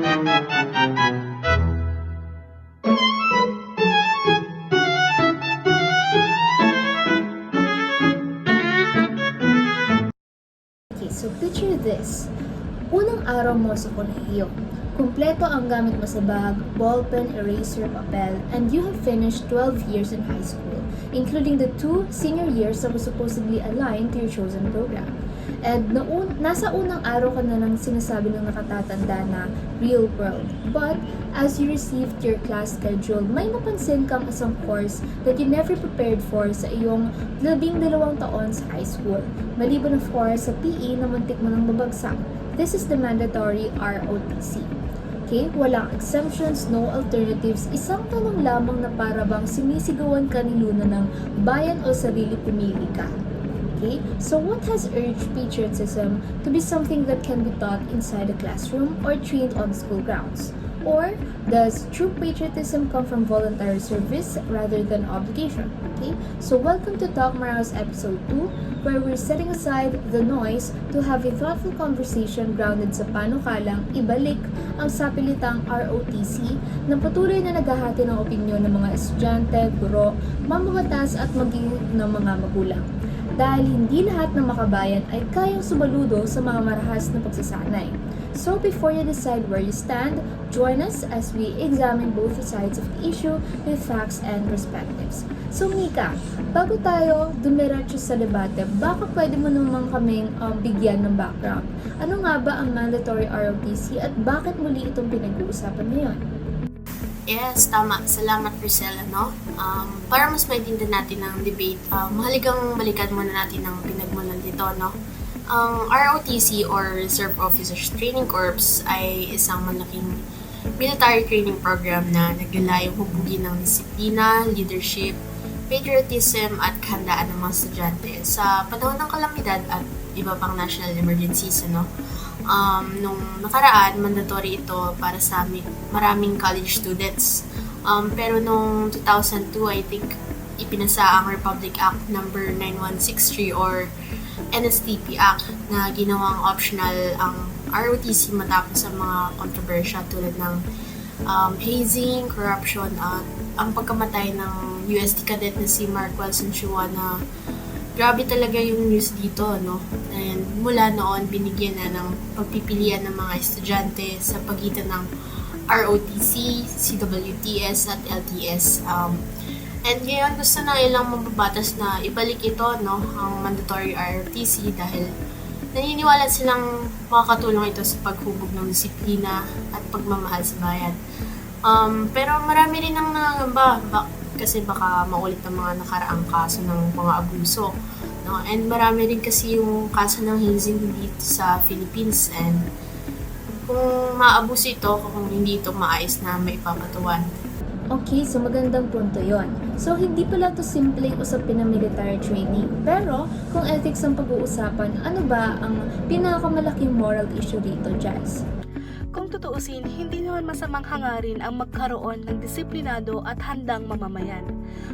Okay, so picture this. Unang araw mo sa kolehiyo. Kumpleto ang gamit mo sa bag, ballpen, eraser, papel, and you have finished 12 years in high school, including the 2 senior years that were supposedly aligned to your chosen program. And nasa unang araw ka na ng sinasabi ng nakatatanda na real world. But as you received your class schedule, may napansin kang isang course that you never prepared for sa iyong 12 taon sa high school. Maliban of course sa PE na muntik mo nang babagsak. This is the mandatory ROTC. Okay, walang exemptions, no alternatives, isang tanong lamang na para bang sinisigawan ka ni Luna ng bayan o sarili pumili ka. Okay, so what has urged patriotism to be something that can be taught inside a classroom or trained on school grounds? Or does true patriotism come from voluntary service rather than obligation? Okay, so welcome to Talk Maraos episode 2, where we're setting aside the noise to have a thoughtful conversation grounded sa panukalang ibalik ang sapilitang ROTC na patuloy na naghahati ng opinyon ng mga estudyante, guro, mamabatas at maging ng mga magulang. Dahil hindi lahat ng makabayan ay kayang sumaludo sa mga marahas na pagsasanay. So before you decide where you stand, join us as we examine both sides of the issue with facts and perspectives. So Mika, bago tayo dumiretso sa debate, baka pwede mo naman kaming bigyan ng background. Ano nga ba ang mandatory ROTC at bakit muli itong pinag-uusapan ngayon? Yes, tama. Salamat, Priscilla, no? Para mas maintindihan natin ang debate, mahalagang balikan muna natin ang pinagmulan dito, no? Ang ROTC or Reserve Officers Training Corps ay isang malaking military training program na naglalayong hubugin ng disiplina, leadership, patriotism at kahandaan ng mga estudyante sa panahon ng kalamidad at iba pang national emergencies, ano? Nung nakaraan, mandatory ito para sa maraming college students. Pero nung 2002, I think, ipinasa ang Republic Act number 9163 or NSTP Act na ginawang optional ang ROTC matapos ang mga kontrobersya tulad ng hazing, corruption at ang pagkamatay ng UST cadet na si Mark Wilson Chua na grabe talaga yung news dito, no? And mula noon, binigyan na ng pagpipilian ng mga estudyante sa pagitan ng ROTC, CWTS at LTS. And ngayon, gusto na ilang mababatas na ibalik ito, no? Ang mandatory ROTC dahil naniniwala silang makakatulong ito sa paghubog ng disiplina at pagmamahal sa bayan. Pero marami rin ang nangangamba kasi baka maulit ang mga nakaraang kaso ng mga abuso, no? And marami rin kasi yung kaso ng hazing dito sa Philippines, and kung maabuso ito, kung hindi ito maayos na maipapatuwan. Okay, so magandang punto yon. So hindi pala ito simpleng usapin ng military training, pero kung ethics ang pag-uusapan, ano ba ang pinakamalaking moral issue dito, Jazz? Kung tutuusin, hindi naman masamang hangarin ang magkaroon ng disiplinado at handang mamamayan.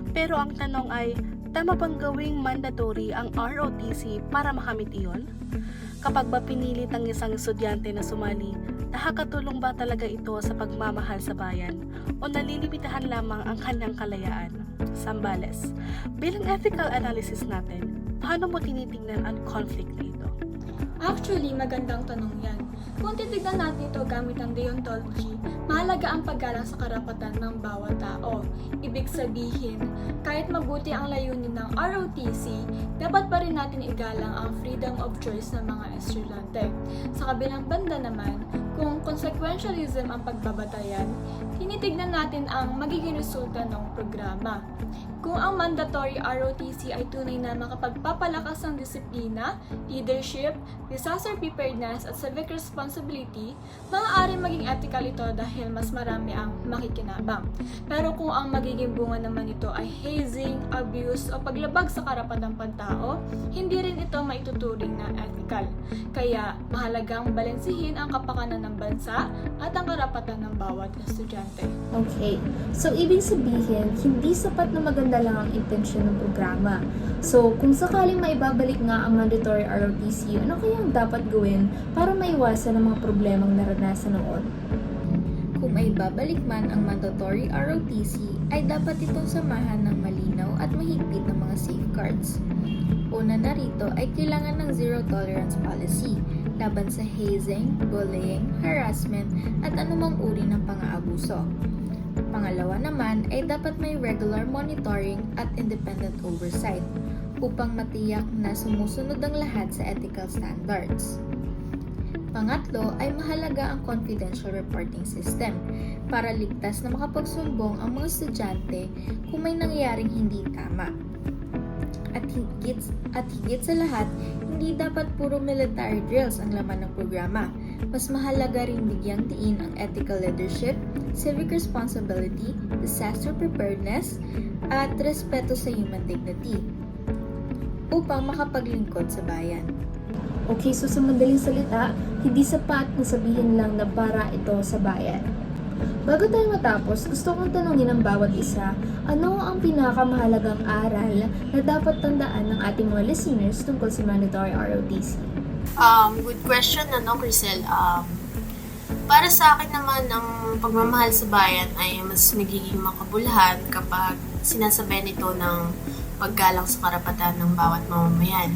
Pero ang tanong ay, tama bang gawing mandatory ang ROTC para makamit iyon? Kapag ba pinilit ang isang estudyante na sumali, nakakatulong ba talaga ito sa pagmamahal sa bayan o nalilimitahan lamang ang kanyang kalayaan? Sambales, bilang ethical analysis natin, paano mo tinitingnan ang conflict na ito? Actually, magandang tanong yan. Kung titignan natin ito gamit ang deontology, mahalaga ang paggalang sa karapatan ng bawat tao. Ibig sabihin, kahit mabuti ang layunin ng ROTC, dapat pa rin natin igalang ang freedom of choice ng mga estudyante. Sa kabilang banda naman, kung consequentialism ang pagbabatayan, tinitignan natin ang magiging resulta ng programa. Kung ang mandatory ROTC ay tunay na makapagpapalakas ng disiplina, leadership, disaster preparedness at civic responsibility, maaaring maging ethical ito dahil mas marami ang makikinabang. Pero kung ang magiging bunga naman ito ay hazing, abuse o paglabag sa karapatang pantao, hindi rin ito maituturing na ethical. Kaya mahalagang balansihin ang kapakanan ng bansa bansa at ang karapatan ng bawat estudyante. Okay, so ibig sabihin, hindi sapat na maganda lang ang intensyon ng programa. So, kung sakaling maibabalik nga ang mandatory ROTC, ano kaya ang dapat gawin para maiwasan ang mga problemang naranasan noon? Kung maibabalik man ang mandatory ROTC, ay dapat itong samahan ng malinaw at mahigpit na mga safeguards. Una na rito ay kailangan ng zero tolerance policy laban sa hazing, bullying, harassment at anumang uri ng pang-aabuso. Pangalawa naman ay dapat may regular monitoring at independent oversight upang matiyak na sumusunod ang lahat sa ethical standards. Pangatlo ay mahalaga ang confidential reporting system para ligtas na makapagsumbong ang mga estudyante kung may nangyaring hindi tama. At higit sa lahat, hindi dapat puro military drills ang laman ng programa. Mas mahalaga rin bigyang diin ang ethical leadership, civic responsibility, disaster preparedness, at respeto sa human dignity upang makapaglingkod sa bayan. Okay, so sa madaling salita, hindi sapat na sabihin lang na para ito sa bayan. Bago tayo matapos, gusto kong tanungin ng bawat isa, ano ang pinakamahalagang aral na dapat tandaan ng ating mga listeners tungkol sa mandatory ROTC? Good question, Crisel. Para sa akin naman, ang pagmamahal sa bayan ay mas magiging makabuluhan kapag sinasabay nito ng paggalang sa karapatan ng bawat mamamayan.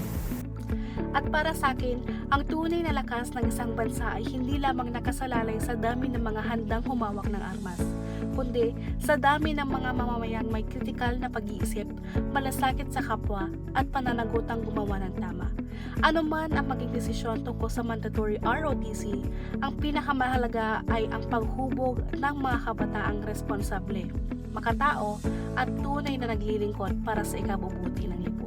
At para sa akin, ang tunay na lakas ng isang bansa ay hindi lamang nakasalalay sa dami ng mga handang humawak ng armas, kundi sa dami ng mga mamamayang may kritikal na pag-iisip, malasakit sa kapwa, at pananagutang gumawa ng tama. Ano man ang maging desisyon tungkol sa mandatory ROTC, ang pinakamahalaga ay ang paghubog ng mga kabataang responsable, makatao, at tunay na naglilingkod para sa ikabubuti ng lipunan.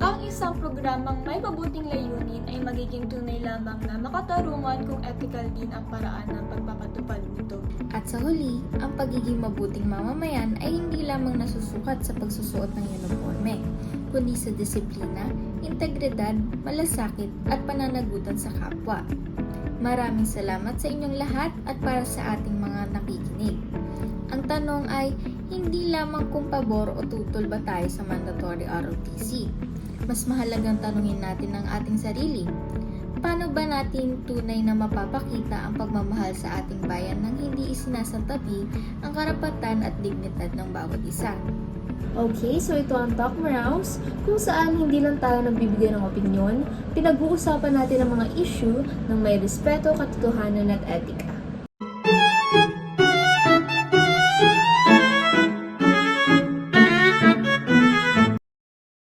Ang isang programang may mabuting layunin ay magiging tunay lamang na makatarungan kung ethical din ang paraan ng pagpapatupad nito. At sa huli, ang pagiging mabuting mamamayan ay hindi lamang nasusukat sa pagsusuot ng uniforme, kundi sa disiplina, integridad, malasakit at pananagutan sa kapwa. Maraming salamat sa inyong lahat at para sa ating mga nakikinig. Ang tanong ay, hindi lamang kung pabor o tutol ba tayo sa mandatory ROTC. Mas mahalagang tanungin natin ang ating sarili. Paano ba natin tunay na mapapakita ang pagmamahal sa ating bayan nang hindi isinasantabi ang karapatan at dignidad ng bawat isa? Okay, so ito ang Talk Rounds, kung saan hindi lang tayo nagbibigay ng opinyon, pinag-uusapan natin ang mga issue ng may respeto, katotohanan at etika.